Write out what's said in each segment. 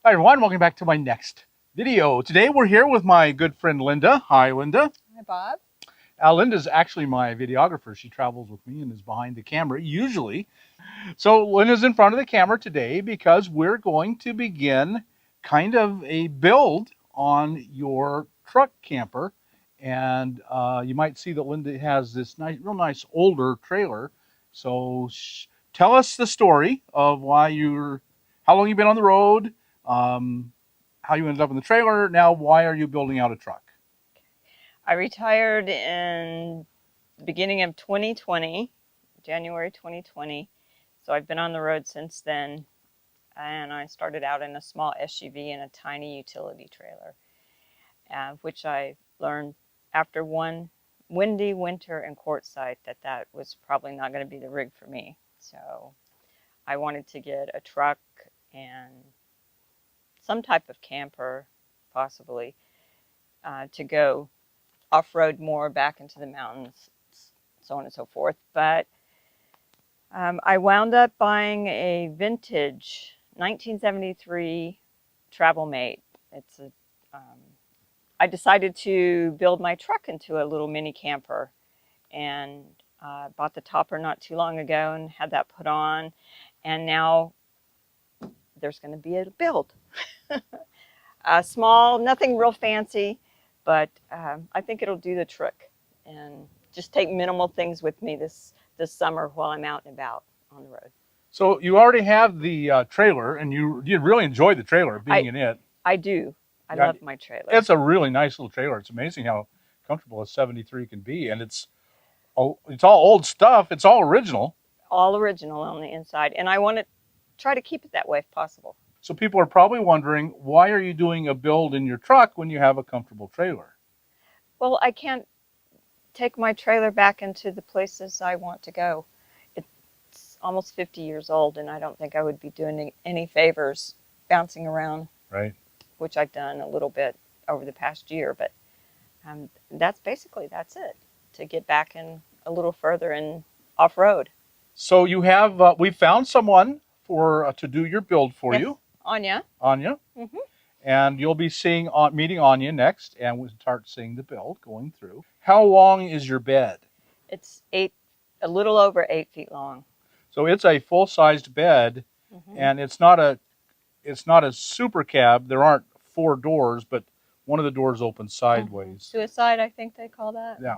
Hi everyone, welcome back to my next video. Today we're here with my good friend Linda. Hi Linda. Hi Bob. Linda's actually my videographer. She travels with me and is behind the camera usually. So Linda's in front of the camera today because we're going to begin kind of a build on your truck camper. And you might see that Linda has this real nice older trailer. So tell us the story of how long you've been on the road, um, how you ended up in the trailer. Now, why are you building out a truck? I retired in the beginning of 2020, January 2020. So I've been on the road since then. And I started out in a small SUV and a tiny utility trailer, which I learned after one windy winter in Quartzsite that was probably not going to be the rig for me. So I wanted to get a truck and some type of camper, possibly, to go off-road more, back into the mountains, so on and so forth. But I wound up buying a vintage 1973 Travel Mate. I decided to build my truck into a little mini camper, and bought the topper not too long ago and had that put on, and now there's going to be a build. Small, nothing real fancy, but I think it'll do the trick, and just take minimal things with me this summer while I'm out and about on the road. So you already have the trailer, and you really enjoy the trailer being in it. I do. I love my trailer. It's a really nice little trailer. It's amazing how comfortable a 73 can be, and it's all old stuff. It's all original. All original on the inside, and I want to try to keep it that way if possible. So people are probably wondering, why are you doing a build in your truck when you have a comfortable trailer? Well, I can't take my trailer back into the places I want to go. It's almost 50 years old, and I don't think I would be doing any favors bouncing around. Right. Which I've done a little bit over the past year, but that's it, to get back in a little further and off-road. So you have, we found someone to do your build for you. Anya. Anya. Mm-hmm. And you'll be meeting Anya next, and we'll start seeing the build going through. How long is your bed? It's a little over 8 feet long. So it's a full-sized bed, mm-hmm. And it's not a super cab. There aren't 4 doors, but one of the doors opens sideways. Mm-hmm. Suicide, I think they call that. Yeah.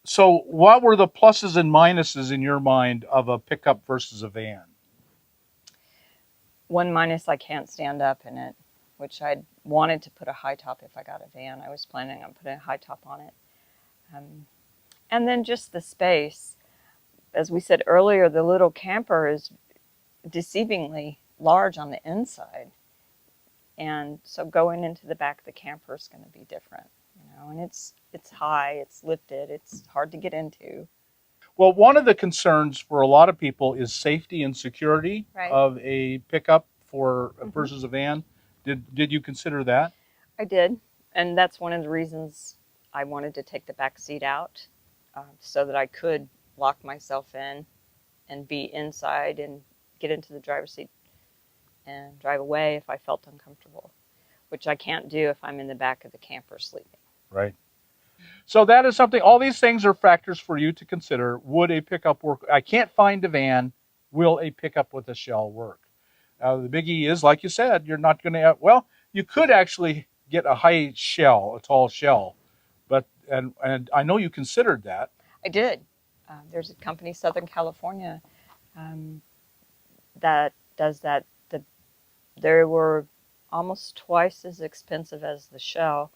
So what were the pluses and minuses in your mind of a pickup versus a van? One minus, I can't stand up in it, which I'd wanted to put a high top if I got a van. I was planning on putting a high top on it. And then just the space. As we said earlier, the little camper is deceivingly large on the inside. And so going into the back of the camper is going to be different, and it's high, it's lifted, it's hard to get into. Well, one of the concerns for a lot of people is safety and security, right, of a pickup versus a van. Did you consider that? I did, and that's one of the reasons I wanted to take the back seat out, so that I could lock myself in and be inside and get into the driver's seat and drive away if I felt uncomfortable, which I can't do if I'm in the back of the camper sleeping. Right. So that is something, all these things are factors for you to consider. Would a pickup work? I can't find a van. Will a pickup with a shell work? The biggie is, like you said, you're not going to have, well, you could actually get a high shell, a tall shell, but, and I know you considered that. I did. There's a company, Southern California, that does that. They were almost twice as expensive as the shell,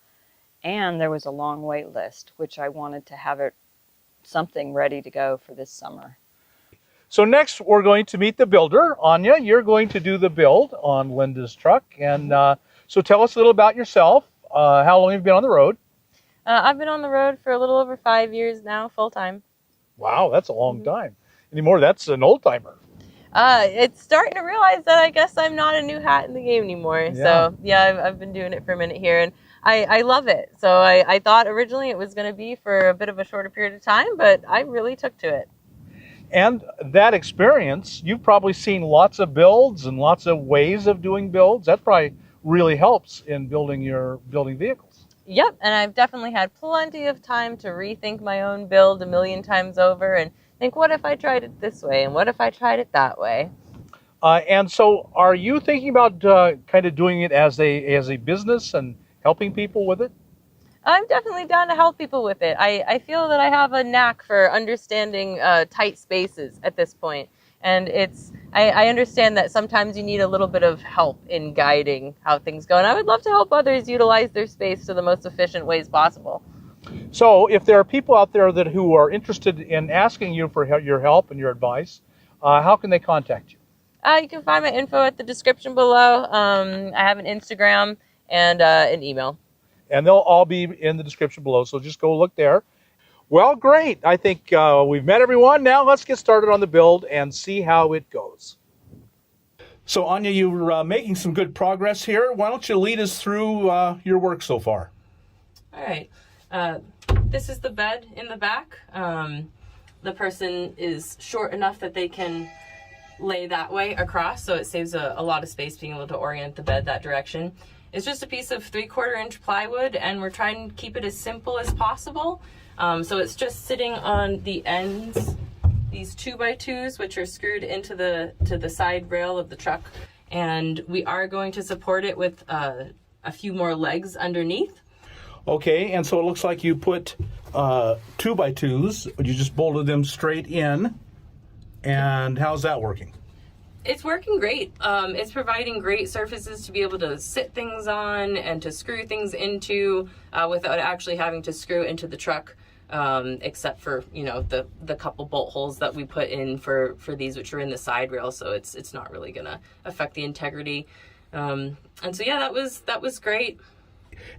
and there was a long wait list, which I wanted to have something ready to go for this summer. So next we're going to meet the builder. Anya, you're going to do the build on Linda's truck, and so tell us a little about yourself. How long have you been on the road? I've been on the road for a little over 5 years now, full time. Wow, that's a long time. Anymore, that's an old timer. It's starting to realize that I guess I'm not a new hat in the game anymore. Yeah. So yeah, I've been doing it for a minute here, and I love it. So I thought originally it was going to be for a bit of a shorter period of time, but I really took to it. And that experience, you've probably seen lots of builds and lots of ways of doing builds. That's probably really helps in building vehicles. Yep, and I've definitely had plenty of time to rethink my own build a million times over and think, what if I tried it this way, and what if I tried it that way? And so, are you thinking about kind of doing it as a business and helping people with it? I'm definitely down to help people with it. I feel that I have a knack for understanding tight spaces at this point. And I understand that sometimes you need a little bit of help in guiding how things go. And I would love to help others utilize their space to the most efficient ways possible. So if there are people out there who are interested in asking you for your help and your advice, how can they contact you? You can find my info at the description below. I have an Instagram and an email. And they'll all be in the description below, so just go look there. Well, great. I think we've met everyone. Now let's get started on the build and see how it goes. So, Anya, you're making some good progress here. Why don't you lead us through your work so far? All right. This is the bed in the back. The person is short enough that they can lay that way across, so it saves a lot of space being able to orient the bed that direction. It's just a piece of 3/4 inch plywood, and we're trying to keep it as simple as possible. So it's just sitting on the ends, these 2x2s, which are screwed into the side rail of the truck. And we are going to support it with a few more legs underneath. Okay, and so it looks like you put 2x2s, you just bolted them straight in. And how's that working? It's working great. It's providing great surfaces to be able to sit things on and to screw things into without actually having to screw into the truck, except for, you know, the couple bolt holes that we put in for these, which are in the side rail, so it's not really gonna affect the integrity. And so yeah, that was great.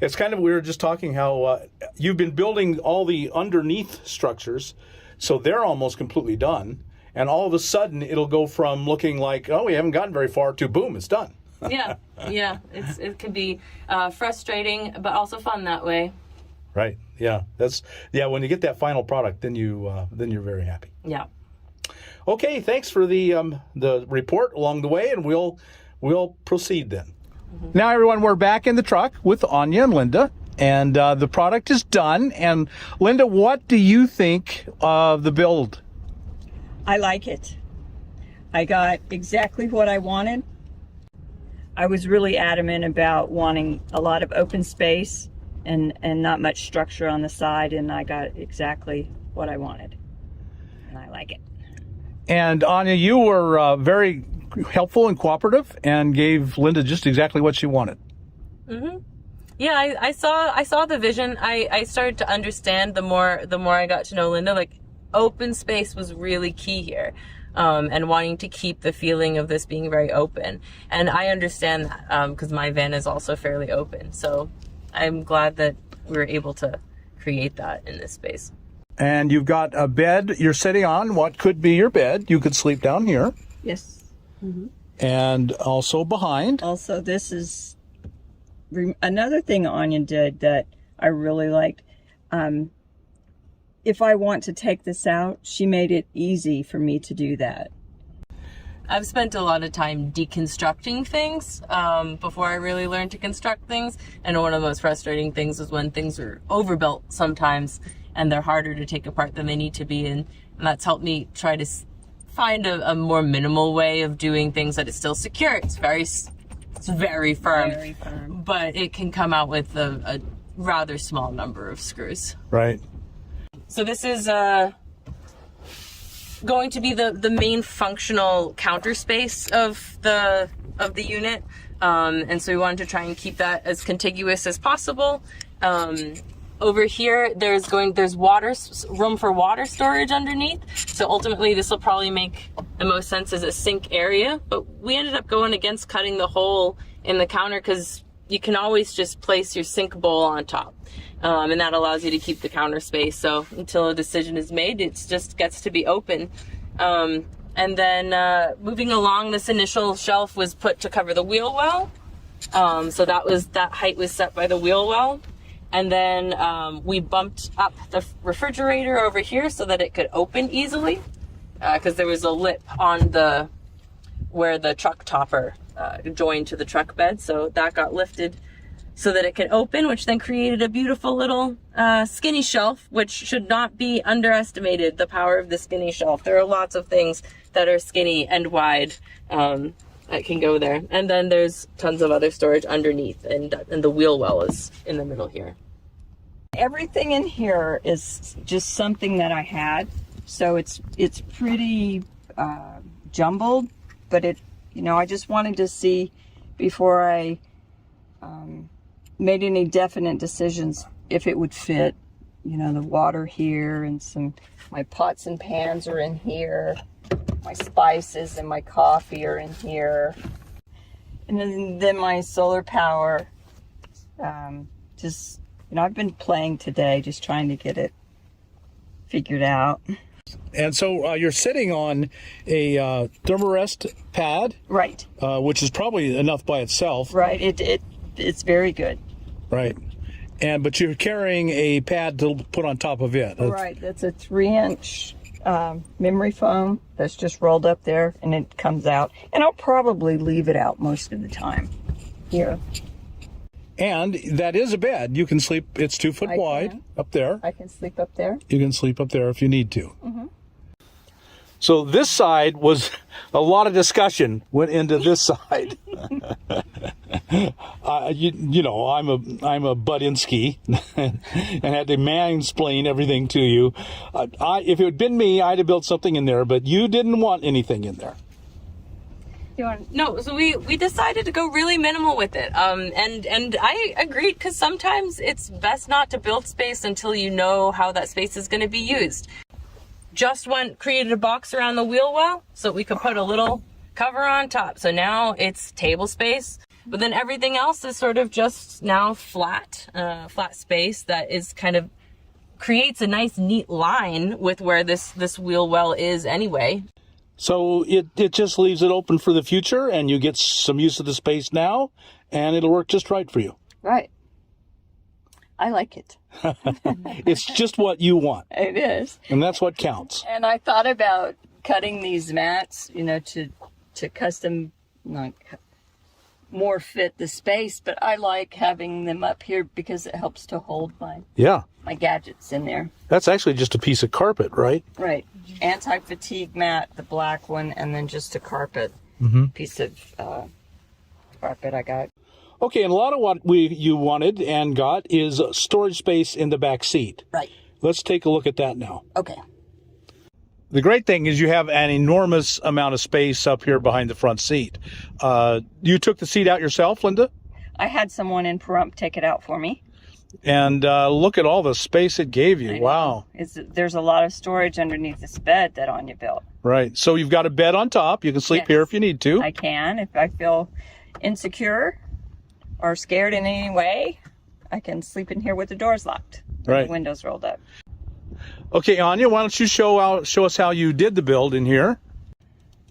It's kind of, we were just talking how you've been building all the underneath structures, so they're almost completely done. And all of a sudden, it'll go from looking like, oh, we haven't gotten very far, to boom, it's done. Yeah. It can be frustrating, but also fun that way. Right. Yeah. When you get that final product, then you're very happy. Yeah. Okay. Thanks for the report along the way, and we'll proceed then. Mm-hmm. Now, everyone, we're back in the truck with Anya and Linda, and the product is done. And Linda, what do you think of the build? I like it. I got exactly what I wanted. I was really adamant about wanting a lot of open space and not much structure on the side, and I got exactly what I wanted. And I like it. And Anya, you were very helpful and cooperative and gave Linda just exactly what she wanted. Mm-hmm. Yeah, I saw the vision. I started to understand the more I got to know Linda, like, open space was really key here, and wanting to keep the feeling of this being very open. And I understand that because my van is also fairly open. So I'm glad that we were able to create that in this space. And you've got a bed you're sitting on, what could be your bed. You could sleep down here. Yes. Mm-hmm. And also behind. Also, this is another thing Anya did that I really liked. If I want to take this out, she made it easy for me to do that. I've spent a lot of time deconstructing things before I really learned to construct things. And one of the most frustrating things is when things are overbuilt sometimes and they're harder to take apart than they need to be. And that's helped me try to find a more minimal way of doing things that is still secure. It's very firm. Very firm. But it can come out with a rather small number of screws. Right. So this is going to be the main functional counter space of the unit, and so we wanted to try and keep that as contiguous as possible. Over here, there's room for water storage underneath. So ultimately, this will probably make the most sense as a sink area. But we ended up going against cutting the hole in the counter because you can always just place your sink bowl on top. And that allows you to keep the counter space. So until a decision is made, it just gets to be open. And then moving along, this initial shelf was put to cover the wheel well. So that height was set by the wheel well. And then we bumped up the refrigerator over here so that it could open easily, because there was a lip on where the truck topper joined to the truck bed. So that got lifted so that it could open, which then created a beautiful little skinny shelf, which should not be underestimated, the power of the skinny shelf. There are lots of things that are skinny and wide that can go there. And then there's tons of other storage underneath, and the wheel well is in the middle here. Everything in here is just something that I had, so it's pretty jumbled, but I just wanted to see before I made any definite decisions if it would fit. The water here, and my pots and pans are in here, my spices and my coffee are in here, and then my solar power. I've been playing today, just trying to get it figured out. And so you're sitting on a thermarest pad, Right. Which is probably enough by itself. Right. It's very good. Right. But you're carrying a pad to put on top of it. Right. That's a 3-inch memory foam that's just rolled up there, and it comes out. And I'll probably leave it out most of the time here. And that is a bed. You can sleep. It's 2 foot wide up there. I can sleep up there. You can sleep up there if you need to. Mm-hmm. So this side was a lot of discussion went into this side. I'm a Budinsky and had to mansplain everything to you. If it had been me, I'd have built something in there, but you didn't want anything in there. No, so we decided to go really minimal with it. And I agreed, because sometimes it's best not to build space until you know how that space is going to be used. Just created a box around the wheel well so we could put a little cover on top. So now it's table space, but then everything else is sort of just now flat space that is kind of creates a nice neat line with where this wheel well is anyway. So it just leaves it open for the future, and you get some use of the space now, and it'll work just right for you. Right. I like it. It's just what you want. It is. And that's what counts. And I thought about cutting these mats, to custom, more fit the space, but I like having them up here because it helps to hold my gadgets in there. That's actually just a piece of carpet, right? Right. Anti-fatigue mat, the black one, and then just a carpet piece of carpet I got. Okay, and a lot of what you wanted and got is storage space in the back seat. Right. Let's take a look at that now. Okay. The great thing is you have an enormous amount of space up here behind the front seat. You took the seat out yourself, Linda? I had someone in Pahrump take it out for me. And look at all the space it gave you. Wow. There's a lot of storage underneath this bed that Anya built. Right. So you've got a bed on top. You can sleep here if you need to. I can. If I feel insecure or scared in any way, I can sleep in here with the doors locked. Right. The windows rolled up. Okay, Anya, why don't you show us how you did the build in here?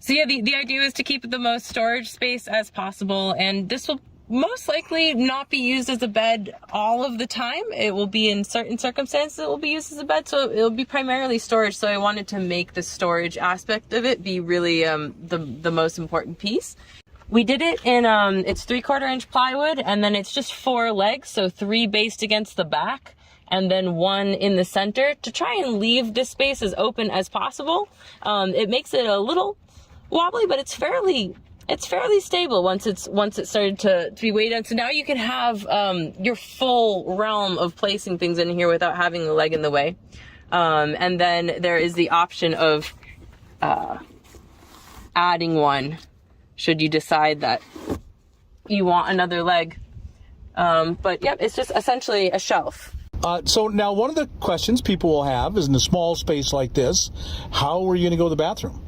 So yeah, the idea is to keep the most storage space as possible, and this will most likely not be used as a bed all of the time. It will be in certain circumstances it will be used as a bed, so it will be primarily storage. So I wanted to make the storage aspect of it be really the most important piece. We did it in it's 3/4-inch plywood, and then it's just 4 legs, so 3 based against the back and then 1 in the center to try and leave this space as open as possible. It makes it a little wobbly, but it's fairly stable once it started to be weighed down. So now you can have your full realm of placing things in here without having the leg in the way. And then there is the option of adding one should you decide that you want another leg. But yeah, it's just essentially a shelf. So now one of the questions people will have is, in a small space like this, how are you going to go to the bathroom?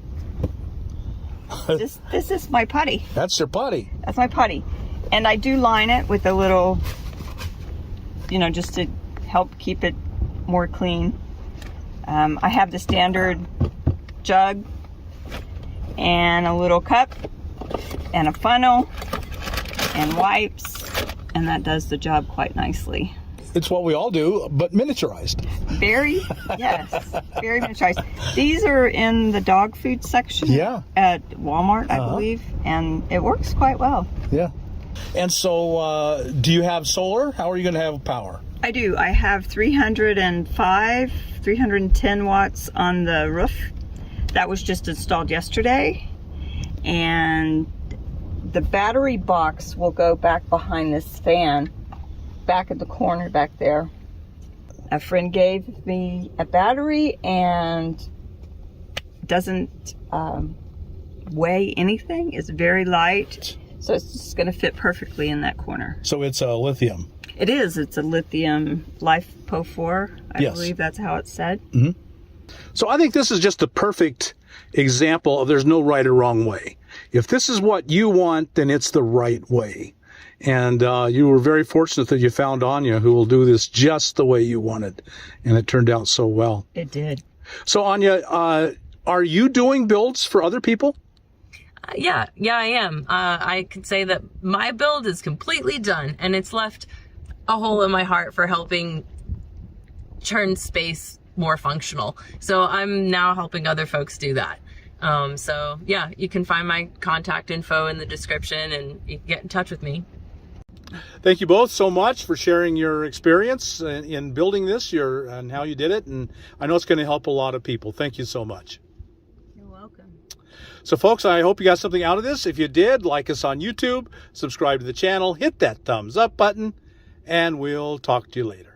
This is my putty. That's your putty. That's my putty. And I do line it with a little, just to help keep it more clean. I have the standard jug and a little cup and a funnel and wipes, and that does the job quite nicely. It's what we all do, but miniaturized. Very, yes, very miniaturized. These are in the dog food section at Walmart, I believe, and it works quite well. Yeah. And so, do you have solar? How are you going to have power? I do. I have 310 watts on the roof. That was just installed yesterday. And the battery box will go back behind this fan, back at the corner back there. A friend gave me a battery and doesn't weigh anything. It's very light. So it's just going to fit perfectly in that corner. So it's a lithium. It is. It's a lithium LiFePO4. I believe that's how it's said. Mm-hmm. So I think this is just the perfect example of there's no right or wrong way. If this is what you want, then it's the right way. And you were very fortunate that you found Anya, who will do this just the way you wanted. And it turned out so well. It did. So Anya, are you doing builds for other people? Yeah, I am. I can say that my build is completely done, and it's left a hole in my heart for helping turn space more functional. So I'm now helping other folks do that. So yeah, you can find my contact info in the description, and you can get in touch with me. Thank you both so much for sharing your experience in building this and how you did it. And I know it's going to help a lot of people. Thank you so much. You're welcome. So folks, I hope you got something out of this. If you did, like us on YouTube, subscribe to the channel, hit that thumbs up button, and we'll talk to you later.